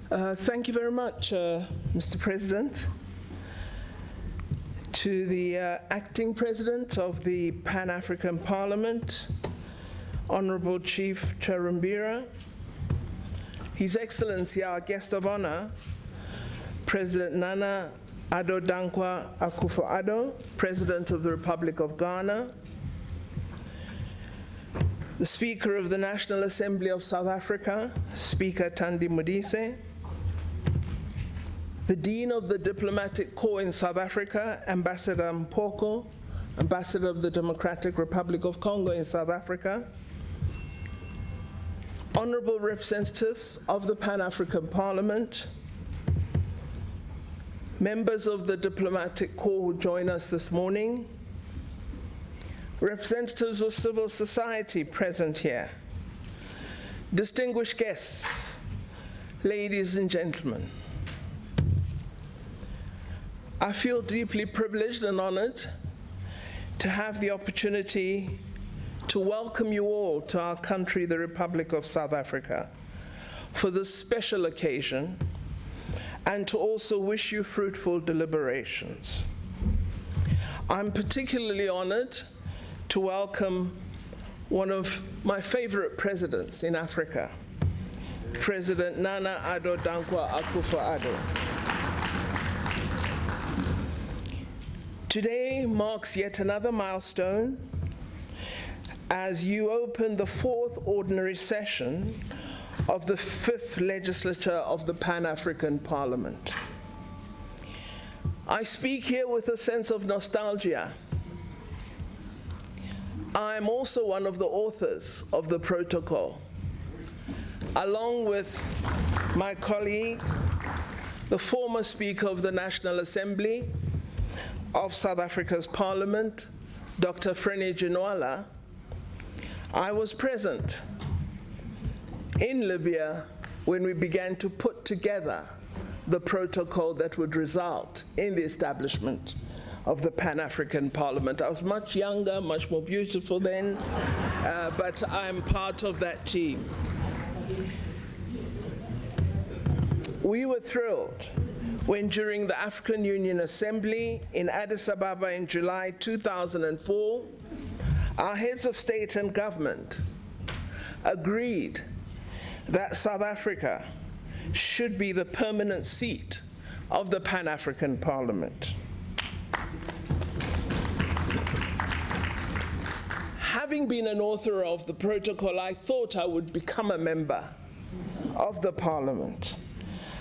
Thank you very much, Mr. President. To the Acting President of the Pan-African Parliament, Honorable Chief Charumbira, His Excellency, our guest of honor, President Nana Akufo-Addo, President of the Republic of Ghana, the Speaker of the National Assembly of South Africa, Speaker Thandi Modise, the Dean of the Diplomatic Corps in South Africa, Ambassador Mpoko, Ambassador of the Democratic Republic of Congo in South Africa, honorable representatives of the Pan-African Parliament, members of the Diplomatic Corps who join us this morning, representatives of civil society present here, distinguished guests, ladies and gentlemen. I feel deeply privileged and honored to have the opportunity to welcome you all to our country, the Republic of South Africa, for this special occasion, and to also wish you fruitful deliberations. I'm particularly honored to welcome one of my favorite presidents in Africa, President Nana Akufo-Addo. Today marks yet another milestone as you open the 4th ordinary session of the 5th legislature of the Pan-African Parliament. I speak here with a sense of nostalgia. I am also one of the authors of the protocol, along with my colleague, the former Speaker of the National Assembly of South Africa's Parliament, Dr. Frene Ginwala. I was present in Libya when we began to put together the protocol that would result in the establishment of the Pan-African Parliament. I was much younger, much more beautiful then, but I'm part of that team. We were thrilled when during the African Union Assembly in Addis Ababa in July 2004, our heads of state and government agreed that South Africa should be the permanent seat of the Pan-African Parliament. Having been an author of the protocol, I thought I would become a member of the Parliament.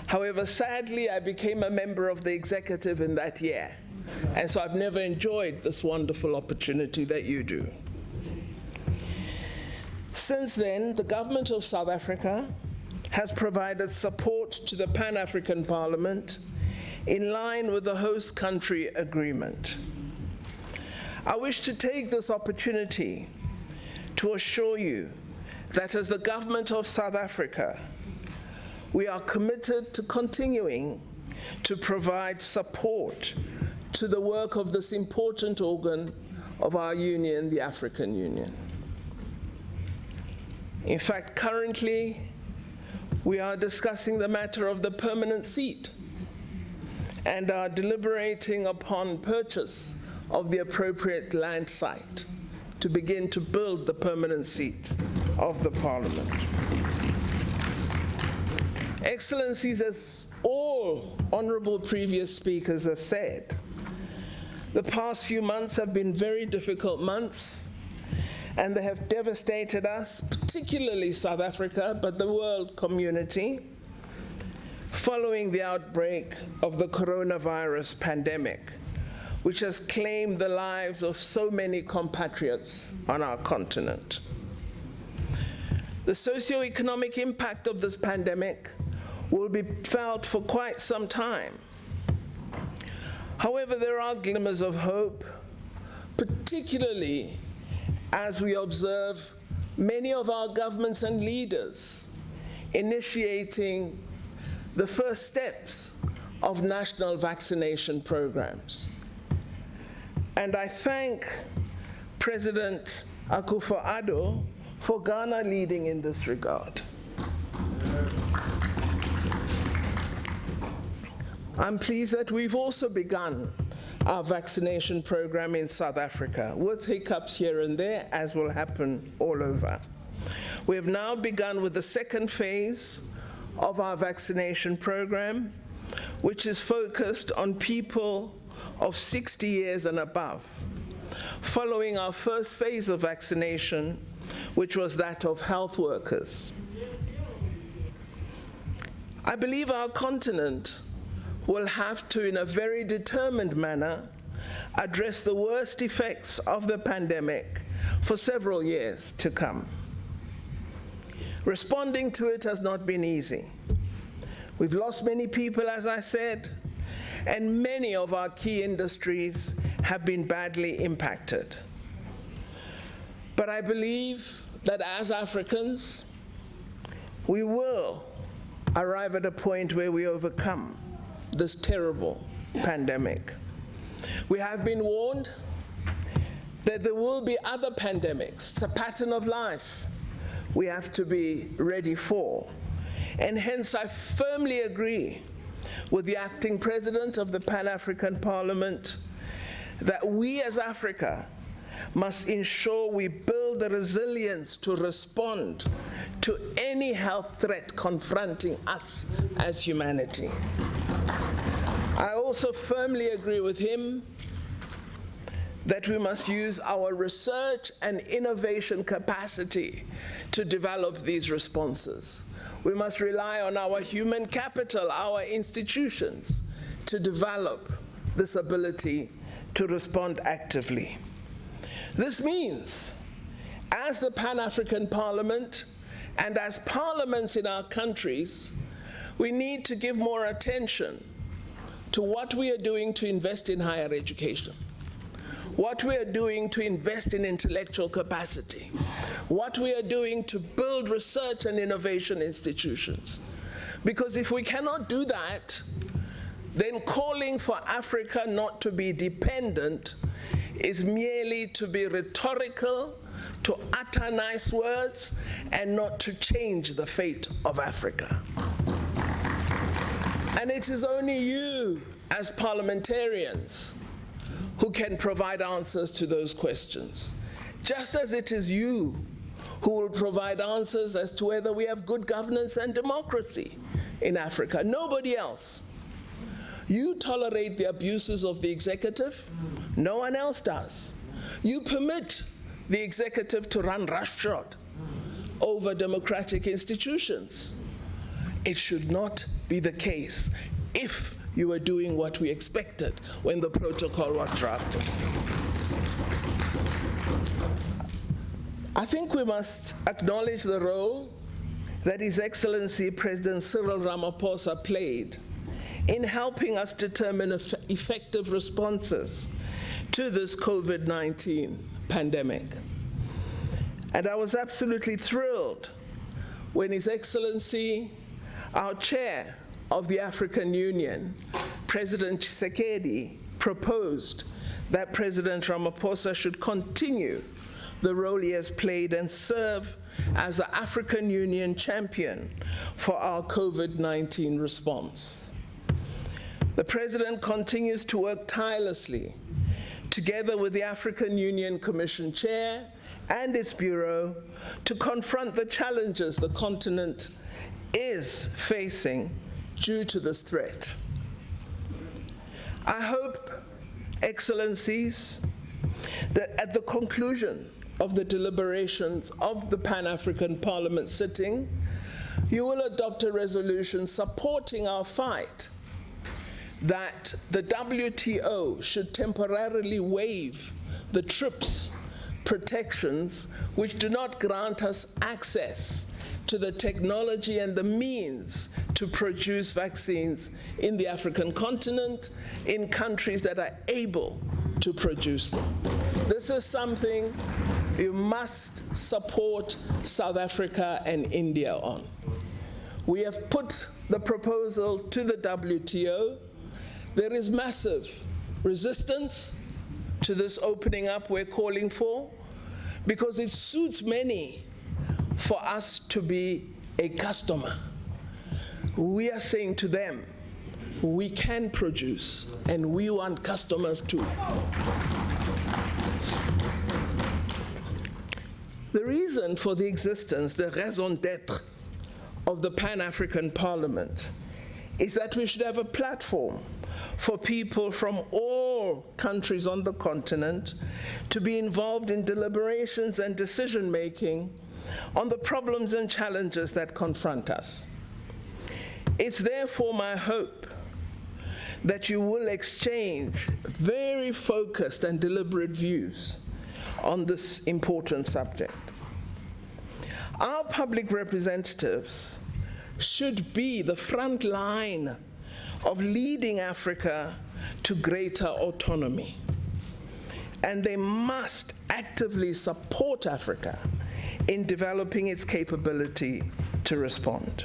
However, sadly, I became a member of the executive in that year, and so I've never enjoyed this wonderful opportunity that you do. Since then, the government of South Africa has provided support to the Pan-African Parliament in line with the host country agreement. I wish to take this opportunity to assure you that as the government of South Africa, we are committed to continuing to provide support to the work of this important organ of our union, the African Union. In fact, currently, we are discussing the matter of the permanent seat and are deliberating upon purchase of the appropriate land site to begin to build the permanent seat of the Parliament. Excellencies, as all honorable previous speakers have said, the past few months have been very difficult months, and they have devastated us, particularly South Africa, but the world community, following the outbreak of the coronavirus pandemic, which has claimed the lives of so many compatriots on our continent. The socio-economic impact of this pandemic will be felt for quite some time. However, there are glimmers of hope, particularly as we observe many of our governments and leaders initiating the first steps of national vaccination programs. And I thank President Akufo-Addo for Ghana leading in this regard. I'm pleased that we've also begun our vaccination program in South Africa, with hiccups here and there, as will happen all over. We have now begun with the second phase of our vaccination program, which is focused on people of 60 years and above, following our first phase of vaccination, which was that of health workers. I believe our continent will have to, in a very determined manner, address the worst effects of the pandemic for several years to come. Responding to it has not been easy. We've lost many people, as I said, and many of our key industries have been badly impacted. But I believe that as Africans, we will arrive at a point where we overcome this terrible pandemic. We have been warned that there will be other pandemics. It's a pattern of life we have to be ready for. And hence I firmly agree with the acting president of the Pan-African Parliament that we as Africa must ensure we build the resilience to respond to any health threat confronting us as humanity. I also firmly agree with him that we must use our research and innovation capacity to develop these responses. We must rely on our human capital, our institutions, to develop this ability to respond actively. This means, as the Pan-African Parliament and as parliaments in our countries, we need to give more attention to what we are doing to invest in higher education, what we are doing to invest in intellectual capacity, what we are doing to build research and innovation institutions. Because if we cannot do that, then calling for Africa not to be dependent is merely to be rhetorical, to utter nice words, and not to change the fate of Africa. And it is only you, as parliamentarians, who can provide answers to those questions. Just as it is you who will provide answers as to whether we have good governance and democracy in Africa. Nobody else. You tolerate the abuses of the executive. No one else does. You permit the executive to run roughshod over democratic institutions. It should not be the case if you were doing what we expected when the protocol was drafted. I think we must acknowledge the role that His Excellency President Cyril Ramaphosa played in helping us determine effective responses to this COVID-19 pandemic. And I was absolutely thrilled when His Excellency, our chair of the African Union, President Tshisekedi, proposed that President Ramaphosa should continue the role he has played and serve as the African Union champion for our COVID-19 response. The President continues to work tirelessly together with the African Union Commission Chair and its Bureau to confront the challenges the continent is facing due to this threat. I hope, Excellencies, that at the conclusion of the deliberations of the Pan-African Parliament sitting, you will adopt a resolution supporting our fight that the WTO should temporarily waive the TRIPS protections which do not grant us access to the technology and the means to produce vaccines in the African continent, in countries that are able to produce them. This is something you must support South Africa and India on. We have put the proposal to the WTO. There is massive resistance to this opening up we're calling for because it suits many for us to be a customer. We are saying to them, we can produce, and we want customers too. The reason for the existence, the raison d'être of the Pan-African Parliament is that we should have a platform for people from all countries on the continent to be involved in deliberations and decision-making on the problems and challenges that confront us. It's therefore my hope that you will exchange very focused and deliberate views on this important subject. Our public representatives should be the front line of leading Africa to greater autonomy, and they must actively support Africa in developing its capability to respond.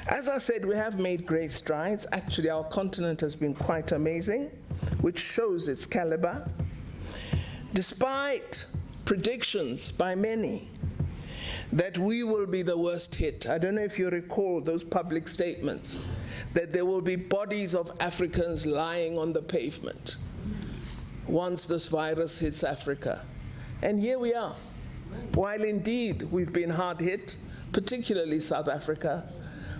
As I said, we have made great strides. Actually, our continent has been quite amazing, which shows its caliber. Despite predictions by many that we will be the worst hit. I don't know if you recall those public statements, that there will be bodies of Africans lying on the pavement once this virus hits Africa. And here we are. While indeed we've been hard hit, particularly South Africa,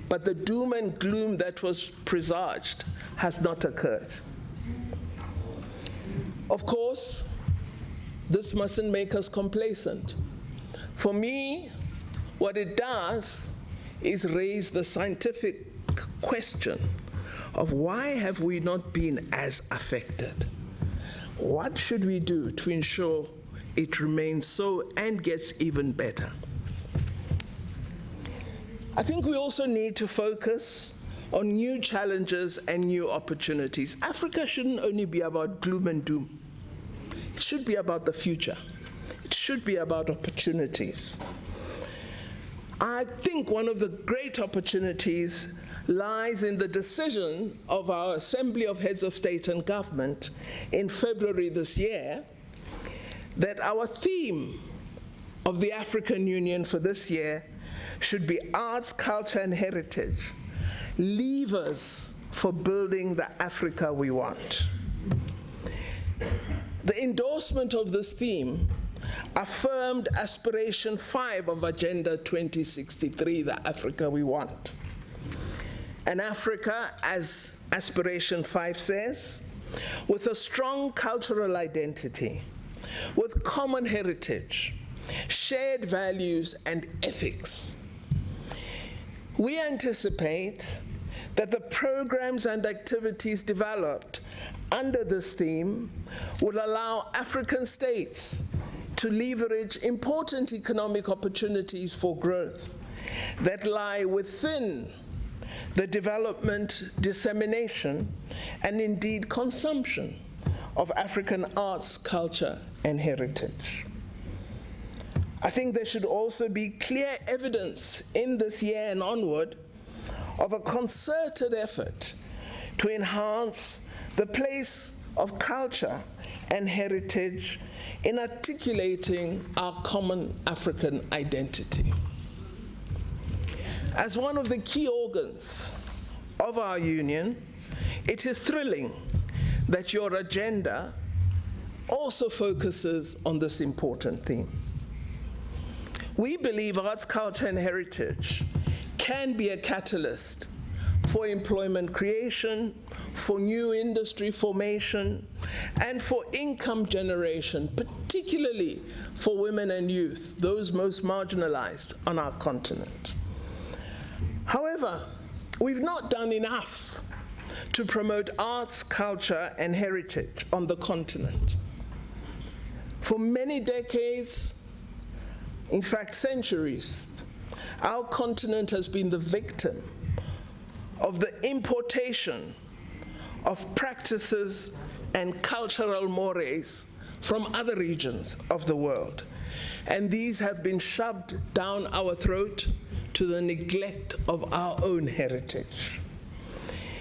but the doom and gloom that was presaged has not occurred. Of course, this mustn't make us complacent. For me, what it does is raise the scientific question of why have we not been as affected? What should we do to ensure it remains so and gets even better? I think we also need to focus on new challenges and new opportunities. Africa shouldn't only be about gloom and doom. It should be about the future. It should be about opportunities. I think one of the great opportunities lies in the decision of our Assembly of Heads of State and Government in February this year that our theme of the African Union for this year should be arts, culture, and heritage, levers for building the Africa we want. The endorsement of this theme affirmed Aspiration 5 of Agenda 2063, the Africa we want. An Africa, as Aspiration 5 says, with a strong cultural identity, with common heritage, shared values, and ethics. We anticipate that the programs and activities developed under this theme will allow African states to leverage important economic opportunities for growth that lie within the development, dissemination, and indeed consumption of African arts, culture, and heritage. I think there should also be clear evidence in this year and onward of a concerted effort to enhance the place of culture and heritage in articulating our common African identity. As one of the key organs of our union, it is thrilling that your agenda also focuses on this important theme. We believe arts, culture, and heritage can be a catalyst for employment creation, for new industry formation, and for income generation, particularly for women and youth, those most marginalized on our continent. However, we've not done enough to promote arts, culture, and heritage on the continent. For many decades, in fact centuries, our continent has been the victim of the importation of practices and cultural mores from other regions of the world. And these have been shoved down our throat to the neglect of our own heritage.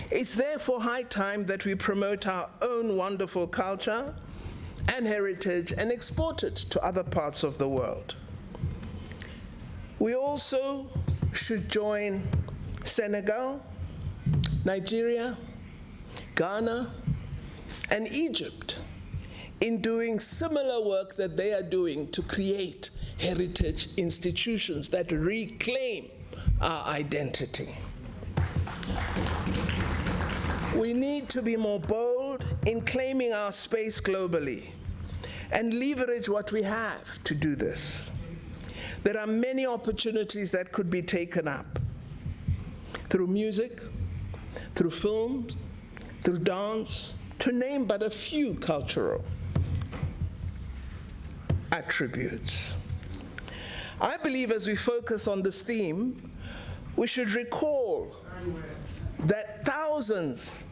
It's therefore high time that we promote our own wonderful culture and heritage and export it to other parts of the world. We also should join Senegal, Nigeria, Ghana, and Egypt in doing similar work that they are doing to create heritage institutions that reclaim our identity. We need to be more bold in claiming our space globally and leverage what we have to do this. There are many opportunities that could be taken up through music, through films, through dance, to name but a few cultural attributes. I believe as we focus on this theme, we should recall that thousands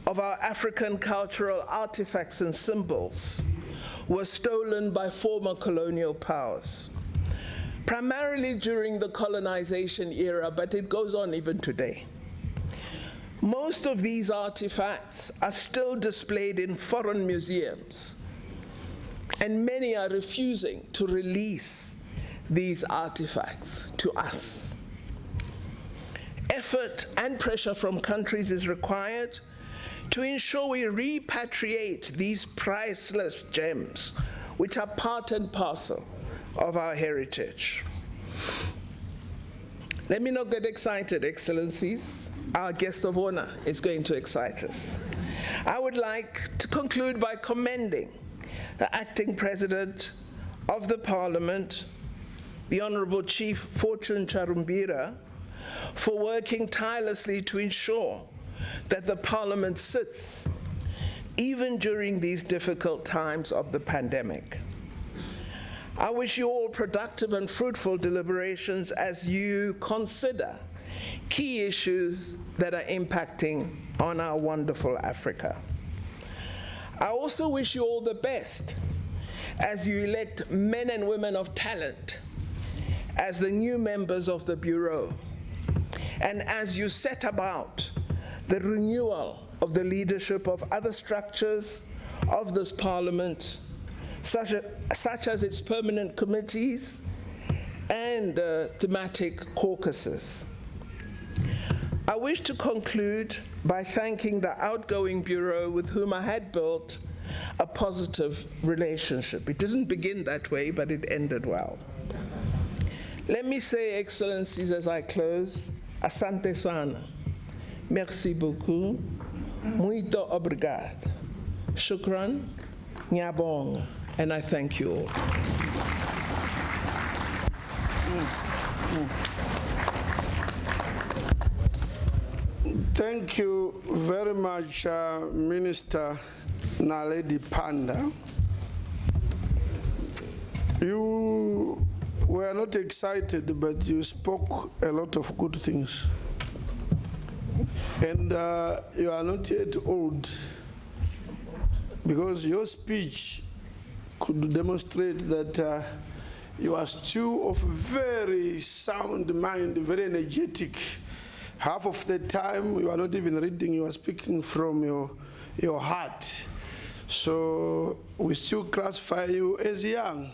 of our African cultural artifacts and symbols were stolen by former colonial powers, primarily during the colonization era, but it goes on even today. Most of these artifacts are still displayed in foreign museums, and many are refusing to release these artifacts to us. Effort and pressure from countries is required to ensure we repatriate these priceless gems, which are part and parcel of our heritage. Let me not get excited, Excellencies. Our guest of honor is going to excite us. I would like to conclude by commending the Acting President of the Parliament, the Honorable Chief Fortune Charumbira, for working tirelessly to ensure that the Parliament sits even during these difficult times of the pandemic. I wish you all productive and fruitful deliberations as you consider key issues that are impacting on our wonderful Africa. I also wish you all the best as you elect men and women of talent as the new members of the Bureau, and as you set about the renewal of the leadership of other structures of this Parliament, such as its permanent committees and thematic caucuses. I wish to conclude by thanking the outgoing Bureau with whom I had built a positive relationship. It didn't begin that way, but it ended well. Let me say, Excellencies, as I close, asante sana, merci beaucoup, muito obrigado, shukran, nyabong, and I thank you all. Thank you very much, Minister Naledi Pandor. You were not excited, but you spoke a lot of good things. And you are not yet old, because your speech could demonstrate that you are still of very sound mind, very energetic. Half of the time you are not even reading, you are speaking from your heart. So we still classify you as young.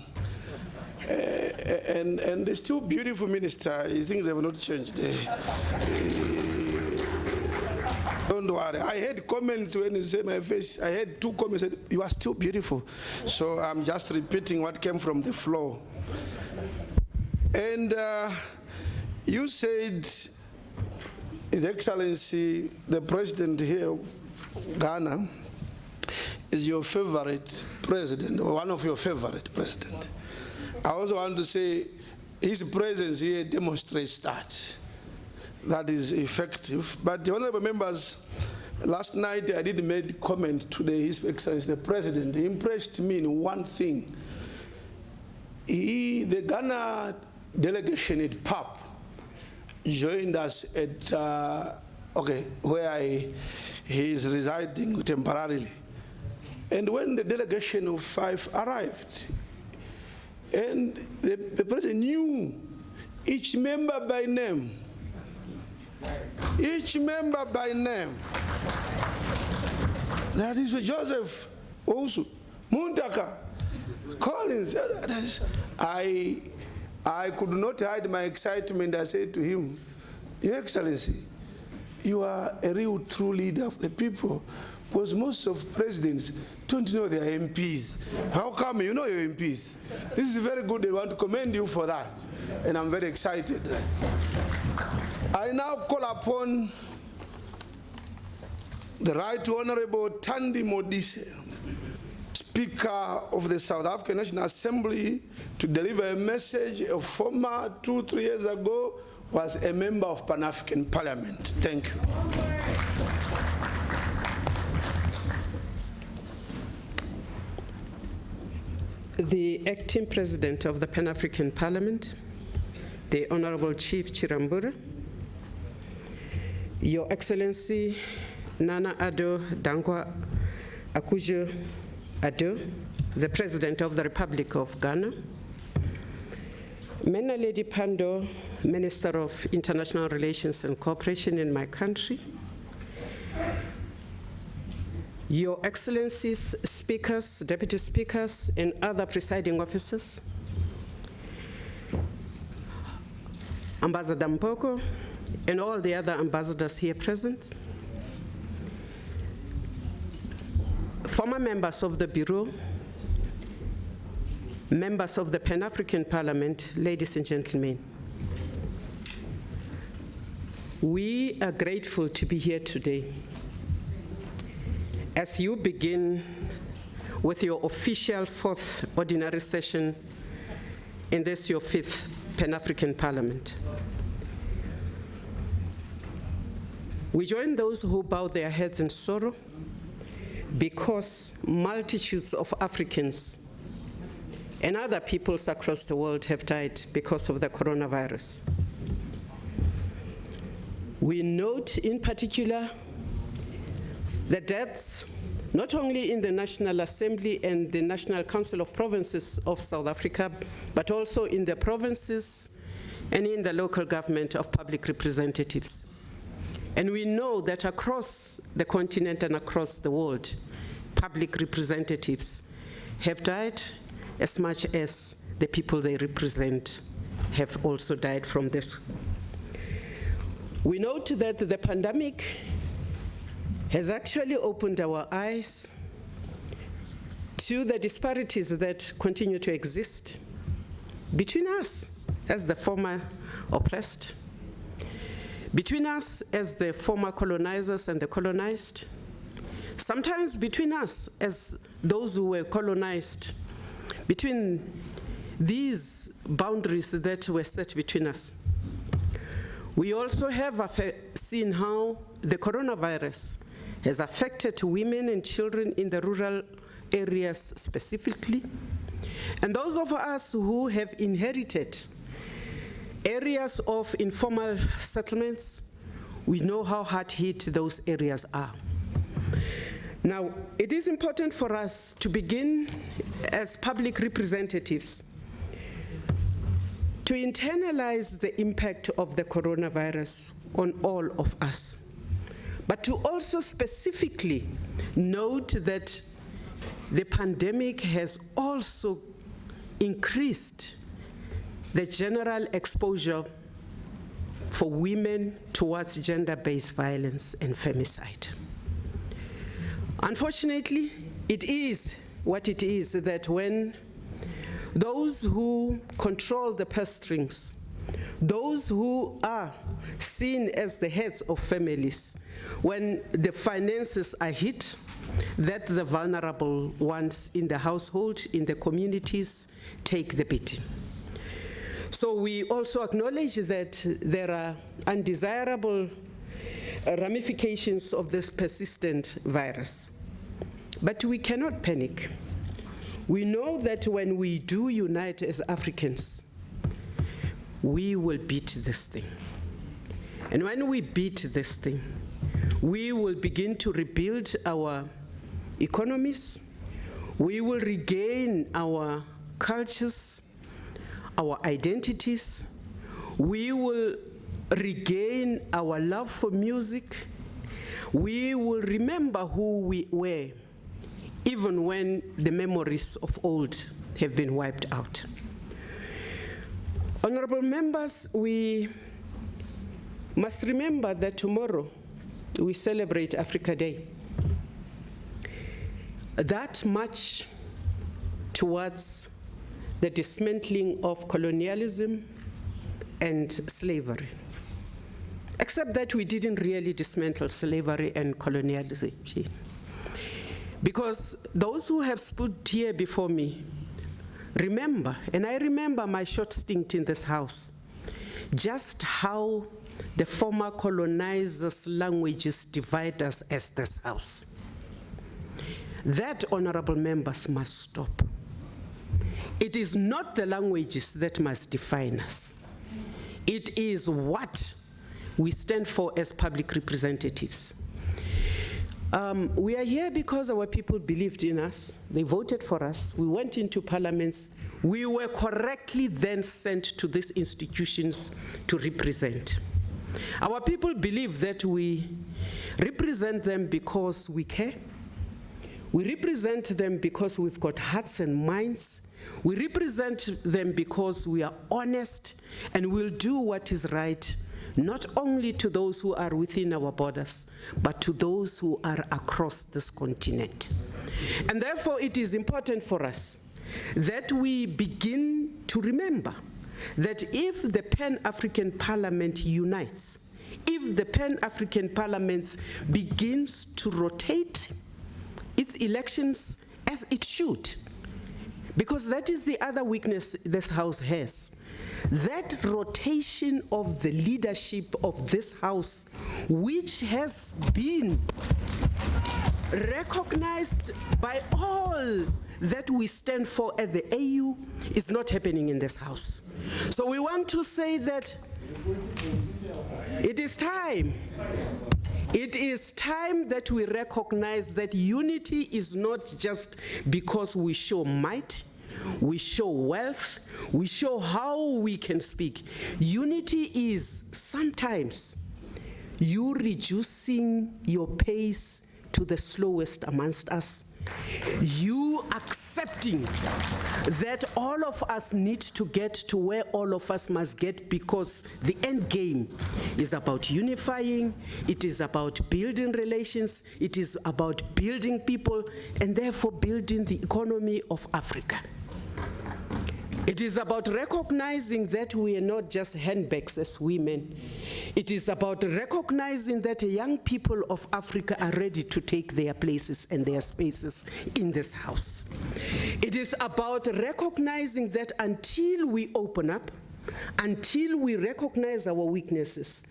And still beautiful, Minister. Things have not changed. Don't worry. I had comments when you say my face. I had 2 comments said, you are still beautiful. So I'm just repeating what came from the floor. And you said, His Excellency, the President here of Ghana is your favorite president, or one of your favorite presidents. I also want to say his presence here demonstrates that is effective. But the honorable members, last night I did make a comment to His Excellency, the President. He impressed me in one thing. The Ghana delegation at PAP joined us at, where he is residing temporarily. And when the delegation of 5 arrived, and the president knew each member by name. Each member by name. That is Joseph, also, Muntaka, Collins. I could not hide my excitement. I said to him, Your Excellency, you are a real true leader of the people, because most of presidents don't know their MPs. How come you know your MPs? This is very good. They want to commend you for that, and I'm very excited. I now call upon the Right Honorable Thandi Modise, Speaker of the South African National Assembly, to deliver a message. A former 2-3 years ago was a member of Pan-African Parliament. Thank you. The Acting President of the Pan-African Parliament, the Honorable Chief Chirambura, Your Excellency Nana Akufo-Addo, the President of the Republic of Ghana, Naledi Pandor, Minister of International Relations and Cooperation in my country, Your Excellencies, Speakers, Deputy Speakers, and other presiding officers, Ambassador Mpoko, and all the other ambassadors here present, former members of the Bureau, members of the Pan-African Parliament, ladies and gentlemen, we are grateful to be here today as you begin with your official 4th ordinary session in this your 5th Pan-African Parliament. We join those who bow their heads in sorrow because multitudes of Africans and other peoples across the world have died because of the coronavirus. We note in particular the deaths not only in the National Assembly and the National Council of Provinces of South Africa, but also in the provinces and in the local government of public representatives. And we know that across the continent and across the world, public representatives have died as much as the people they represent have also died from this. We note that the pandemic has actually opened our eyes to the disparities that continue to exist between us as the former oppressed, between us as the former colonizers and the colonized, sometimes between us as those who were colonized, between these boundaries that were set between us. We also have seen how the coronavirus has affected women and children in the rural areas specifically, and those of us who have inherited areas of informal settlements, we know how hard hit those areas are. Now, it is important for us to begin as public representatives to internalize the impact of the coronavirus on all of us, but to also specifically note that the pandemic has also increased the general exposure for women towards gender-based violence and femicide. Unfortunately, it is what it is that when those who control the purse strings, those who are seen as the heads of families, when the finances are hit, that the vulnerable ones in the household, in the communities, take the beating. So we also acknowledge that there are undesirable ramifications of this persistent virus. But we cannot panic. We know that when we do unite as Africans, we will beat this thing. And when we beat this thing, we will begin to rebuild our economies, we will regain our cultures, our identities, we will regain our love for music, we will remember who we were, even when the memories of old have been wiped out. Honorable members, we must remember that tomorrow we celebrate Africa Day. That march towards the dismantling of colonialism and slavery. Except that we didn't really dismantle slavery and colonialism. Because those who have stood here before me remember, and I remember my short stint in this house, just how the former colonizers' languages divide us as this house. That, honorable members, must stop. It is not the languages that must define us. It is what we stand for as public representatives. We are here because our people believed in us. They voted for us. We went into parliaments. We were correctly then sent to these institutions to represent. Our people believe that we represent them because we care. We represent them because we've got hearts and minds. We represent them because we are honest and will do what is right, not only to those who are within our borders, but to those who are across this continent. And therefore, it is important for us that we begin to remember that if the Pan-African Parliament unites, if the Pan-African Parliament begins to rotate its elections as it should, because that is the other weakness this House has. That rotation of the leadership of this House, which has been recognized by all that we stand for at the AU, is not happening in this House. So we want to say that it is time. It is time that we recognize that unity is not just because we show might, we show wealth, we show how we can speak. Unity is sometimes you reducing your pace to the slowest amongst us. You accepting that all of us need to get to where all of us must get, because the end game is about unifying, it is about building relations, it is about building people, and therefore building the economy of Africa. It is about recognizing that we are not just handbags as women. It is about recognizing that young people of Africa are ready to take their places and their spaces in this house. It is about recognizing that until we open up, until we recognize our weaknesses,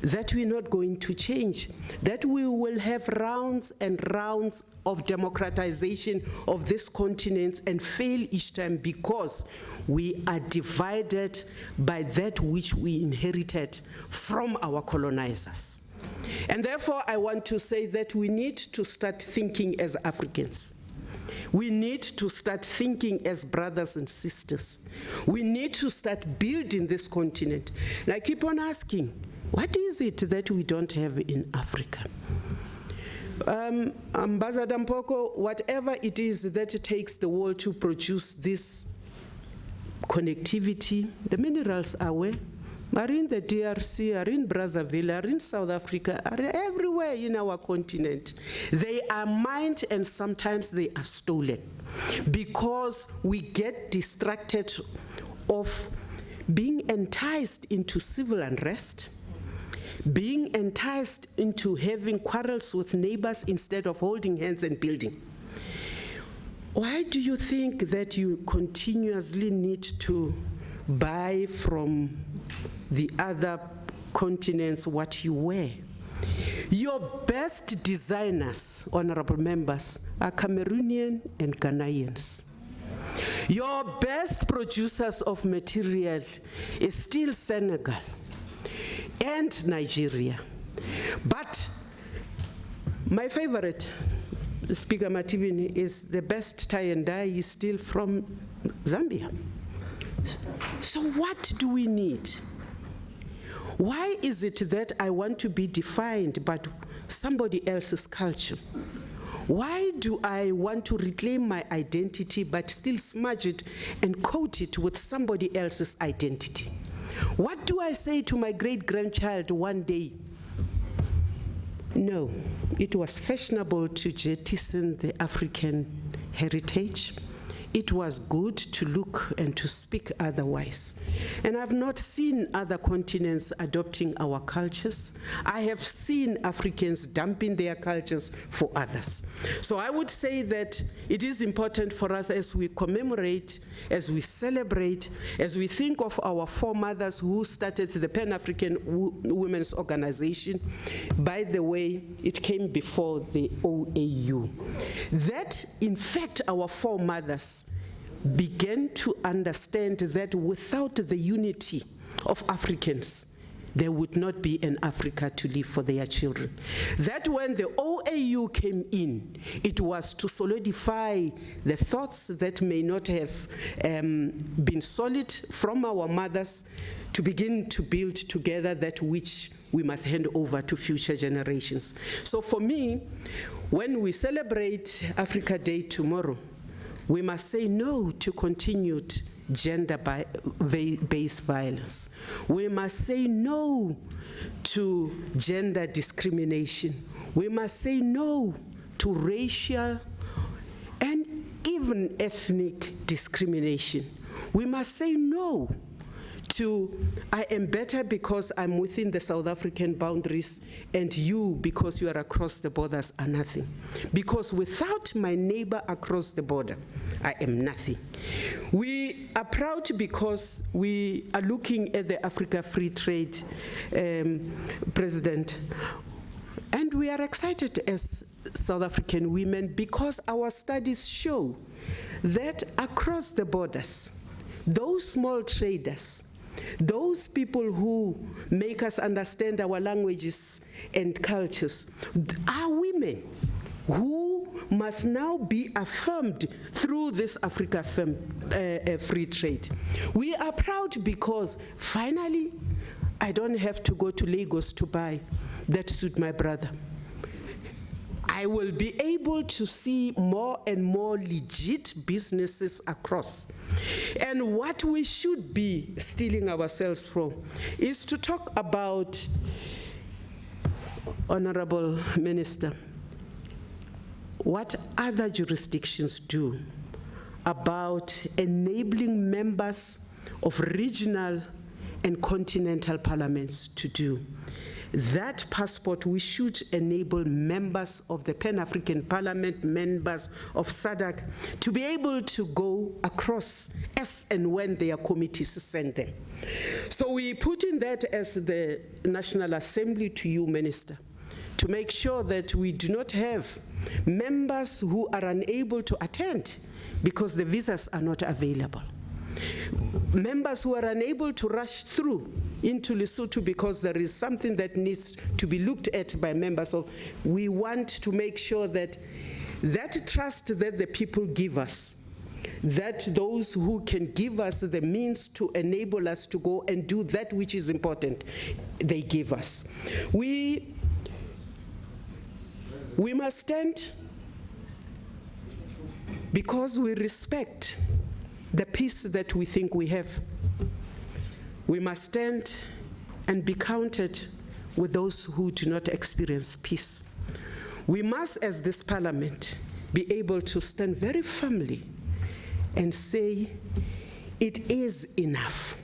that we're not going to change, that we will have rounds and rounds of democratization of this continent and fail each time because we are divided by that which we inherited from our colonizers. And therefore, I want to say that we need to start thinking as Africans. We need to start thinking as brothers and sisters. We need to start building this continent. And I keep on asking, what is it that we don't have in Africa? Ambassador Mpoko, whatever it is that it takes the world to produce this connectivity, the minerals are where? Are in the DRC, are in Brazzaville, are in South Africa, are everywhere in our continent. They are mined and sometimes they are stolen because we get distracted of being enticed into civil unrest, being enticed into having quarrels with neighbors instead of holding hands and building. Why do you think that you continuously need to buy from the other continents what you wear? Your best designers, honorable members, are Cameroonian and Ghanaians. Your best producers of material is still Senegal and Nigeria. But my favorite, Speaker Mativini, is the best tie and dye is still from Zambia. So what do we need? Why is it that I want to be defined by somebody else's culture? Why do I want to reclaim my identity but still smudge it and coat it with somebody else's identity? What do I say to my great-grandchild one day No, it was fashionable to jettison the African heritage. It was good to look and to speak otherwise. And I've not seen other continents adopting our cultures. I have seen Africans dumping their cultures for others. So I would say that it is important for us as we commemorate, as we celebrate, as we think of our foremothers who started the Pan-African Women's Organization. By the way, it came before the OAU. That, in fact, our foremothers began to understand that without the unity of Africans, there would not be an Africa to live for their children. That when the OAU came in, it was to solidify the thoughts that may not have been solid from our mothers, to begin to build together that which we must hand over to future generations. So for me, when we celebrate Africa Day tomorrow, we must say no to continued gender-based violence. We must say no to gender discrimination. We must say no to racial and even ethnic discrimination. We must say no to, I am better because I'm within the South African boundaries, and you, because you are across the borders, are nothing. Because without my neighbor across the border, I am nothing. We are proud because we are looking at the Africa Free Trade President, and we are excited as South African women because our studies show that across the borders, those small traders, those people who make us understand our languages and cultures are women who must now be affirmed through this Africa free trade. We are proud because finally, I don't have to go to Lagos to buy that suit my brother. I will be able to see more and more legit businesses across. And what we should be stealing ourselves from is to talk about, Honorable Minister, what other jurisdictions do about enabling members of regional and continental parliaments to do. That passport, we should enable members of the Pan-African Parliament, members of SADC, to be able to go across as and when their committees send them. So we put in that as the National Assembly to you, Minister, to make sure that we do not have members who are unable to attend because the visas are not available. Members who are unable to rush through into Lesotho because there is something that needs to be looked at by members of. We want to make sure that that trust that the people give us, that those who can give us the means to enable us to go and do that which is important, they give us. We must stand because we respect the peace that we think we have. We must stand and be counted with those who do not experience peace. We must, as this parliament, be able to stand very firmly and say, it is enough.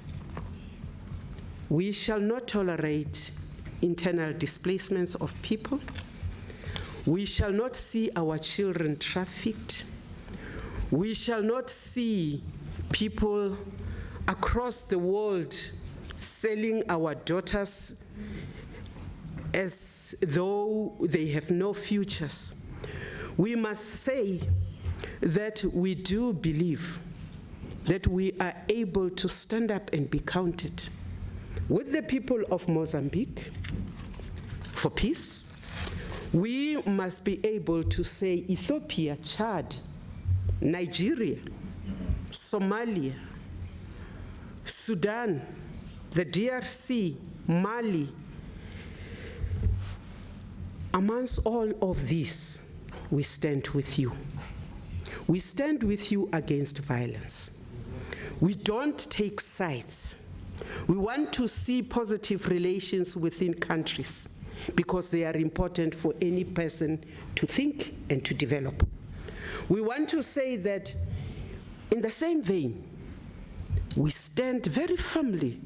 We shall not tolerate internal displacements of people. We shall not see our children trafficked. We shall not see people across the world selling our daughters as though they have no futures. We must say that we do believe that we are able to stand up and be counted with the people of Mozambique for peace. We must be able to say Ethiopia, Chad, Nigeria, Somalia, Sudan, the DRC, Mali. Amongst all of these, we stand with you. We stand with you against violence. We don't take sides. We want to see positive relations within countries. because they are important for any person to think and to develop. We want to say that in the same vein, we stand very firmly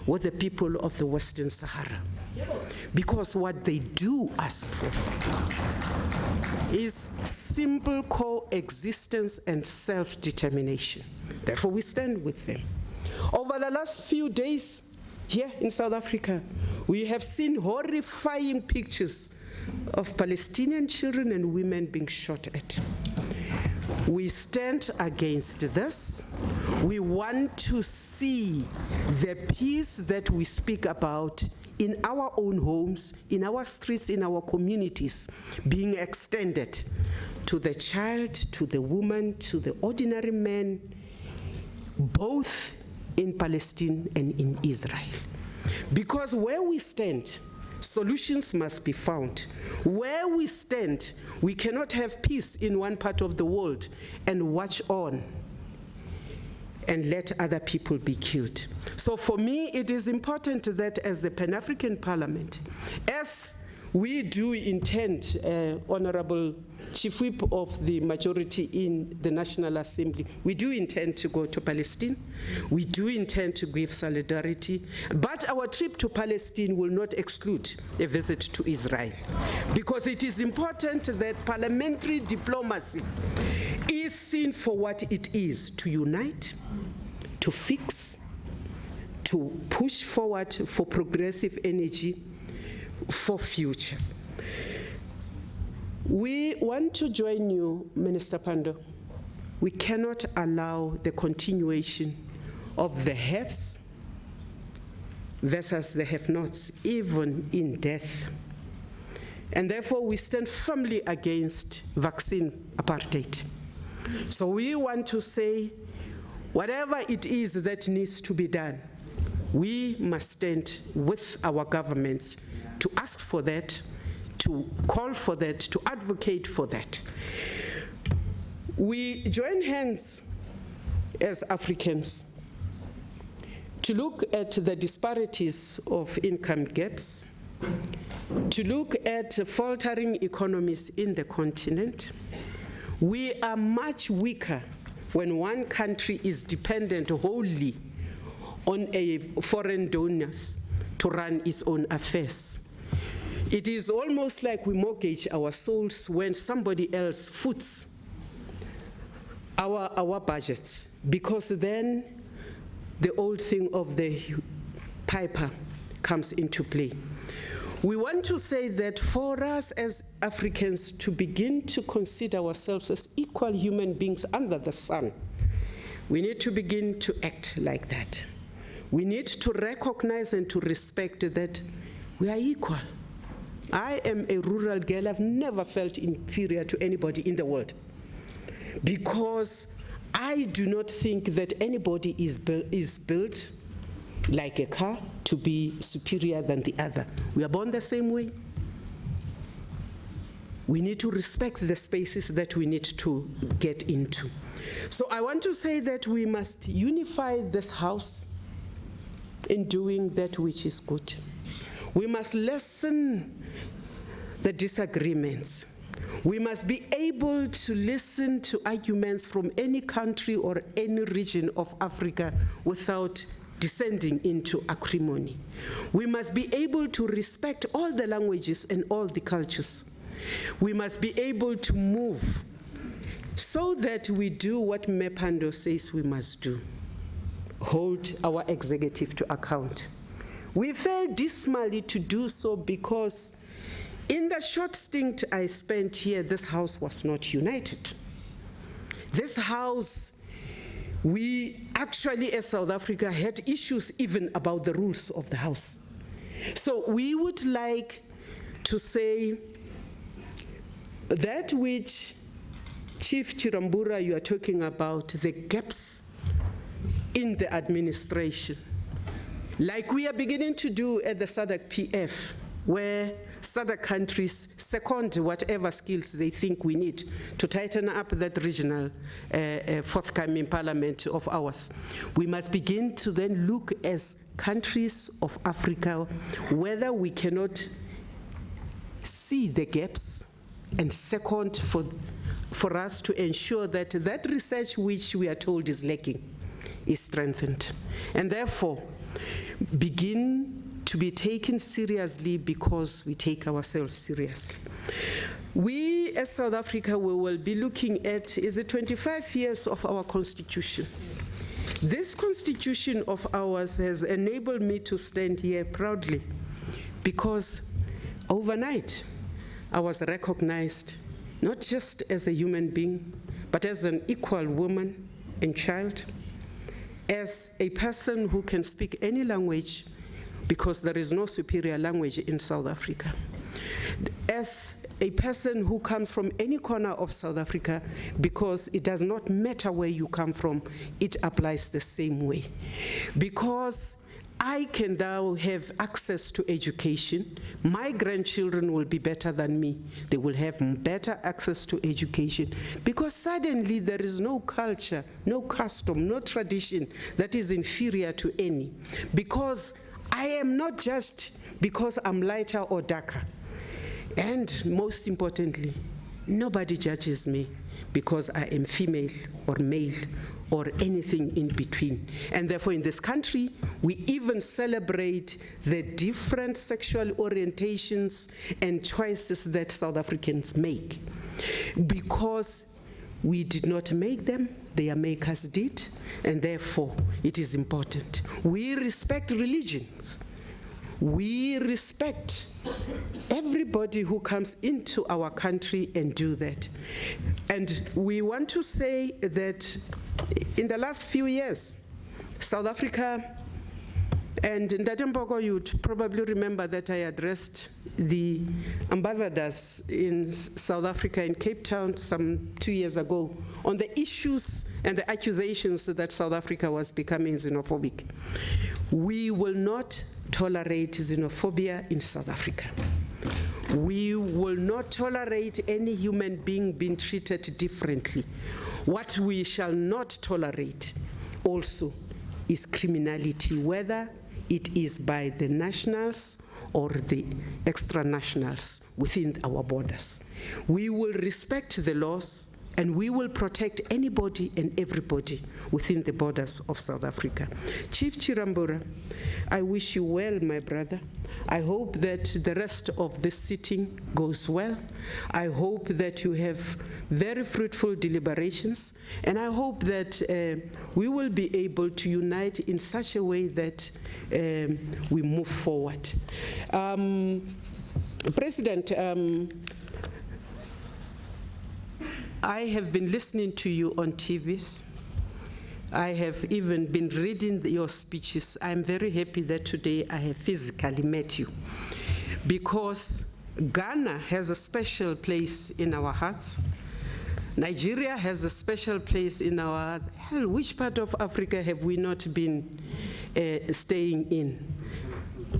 with the people of the Western Sahara, because what they do ask for is simple coexistence and self-determination. Therefore, we stand with them. Over the last few days here in South Africa, we have seen horrifying pictures of Palestinian children and women being shot at. We stand against this. We want to see the peace that we speak about in our own homes, in our streets, in our communities, being extended to the child, to the woman, to the ordinary man, both in Palestine and in Israel. Because where we stand, solutions must be found. Where we stand, we cannot have peace in one part of the world and watch on and let other people be killed. So for me, it is important that as the Pan-African Parliament, as we do intend, Honorable Chief Whip of the majority in the National Assembly, we do intend to go to Palestine. We do intend to give solidarity. But our trip to Palestine will not exclude a visit to Israel, because it is important that parliamentary diplomacy is seen for what it is: to unite, to fix, to push forward for progressive energy, for future. We want to join you, Minister Pandor. We cannot allow the continuation of the haves versus the have-nots, even in death. And therefore, we stand firmly against vaccine apartheid. So we want to say, whatever it is that needs to be done, we must stand with our governments to ask for that, to call for that, to advocate for that. We join hands as Africans to look at the disparities of income gaps, to look at faltering economies in the continent. We are much weaker when one country is dependent wholly on a foreign donors to run its own affairs. It is almost like we mortgage our souls when somebody else foots our budgets, because then the old thing of the piper comes into play. We want to say that for us as Africans to begin to consider ourselves as equal human beings under the sun, we need to begin to act like that. We need to recognize and to respect that we are equal. I am a rural girl. I've never felt inferior to anybody in the world, because I do not think that anybody is built like a car to be superior than the other. We are born the same way. We need to respect the spaces that we need to get into. So I want to say that we must unify this house in doing that which is good. We must lessen the disagreements. We must be able to listen to arguments from any country or any region of Africa without descending into acrimony. We must be able to respect all the languages and all the cultures. We must be able to move so that we do what Mayor Pandor says we must do: hold our executive to account. We failed dismally to do so because in the short stint I spent here, this house was not united. This house, we actually as South Africa had issues even about the rules of the house. So we would like to say that which Chief Chirambura, you are talking about, the gaps in the administration, like we are beginning to do at the SADC PF, where SADC countries second whatever skills they think we need to tighten up that regional forthcoming parliament of ours. We must begin to then look as countries of Africa whether we cannot see the gaps, and second, for us to ensure that that research which we are told is lacking is strengthened, and therefore begin to be taken seriously because we take ourselves seriously. We, as South Africa, we will be looking at is the 25 years of our constitution. This constitution of ours has enabled me to stand here proudly because overnight I was recognized not just as a human being, but as an equal woman and child, as a person who can speak any language because there is no superior language in South Africa, as a person who comes from any corner of South Africa because it does not matter where you come from, it applies the same way. Because I can now have access to education. My grandchildren will be better than me. They will have better access to education because suddenly there is no culture, no custom, no tradition that is inferior to any. Because I am not just because I'm lighter or darker. And most importantly, nobody judges me because I am female or male or anything in between. And therefore in this country, we even celebrate the different sexual orientations and choices that South Africans make. Because we did not make them, their makers did, and therefore it is important. We respect religions. We respect everybody who comes into our country and do that. And we want to say that in the last few years, South Africa, and in Ndatembogo, you'd probably remember that I addressed the ambassadors in South Africa in Cape Town some 2 years ago on the issues and the accusations that South Africa was becoming xenophobic. We will not tolerate xenophobia in South Africa. We will not tolerate any human being being treated differently. What we shall not tolerate also is criminality, whether it is by the nationals or the extra-nationals within our borders. We will respect the laws and we will protect anybody and everybody within the borders of South Africa. Chief Chirambura, I wish you well, my brother. I hope that the rest of this sitting goes well. I hope that you have very fruitful deliberations, and I hope that we will be able to unite in such a way that we move forward. President, I have been listening to you on TVs. I have even been reading your speeches. I'm very happy that today I have physically met you because Ghana has a special place in our hearts. Nigeria has a special place in our hearts. Hell, which part of Africa have we not been staying in?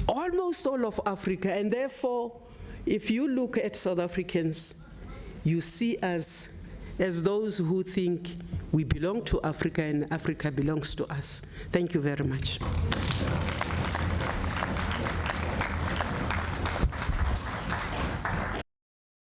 Almost all of Africa, and therefore, if you look at South Africans, you see us as those who think we belong to Africa and Africa belongs to us. Thank you very much.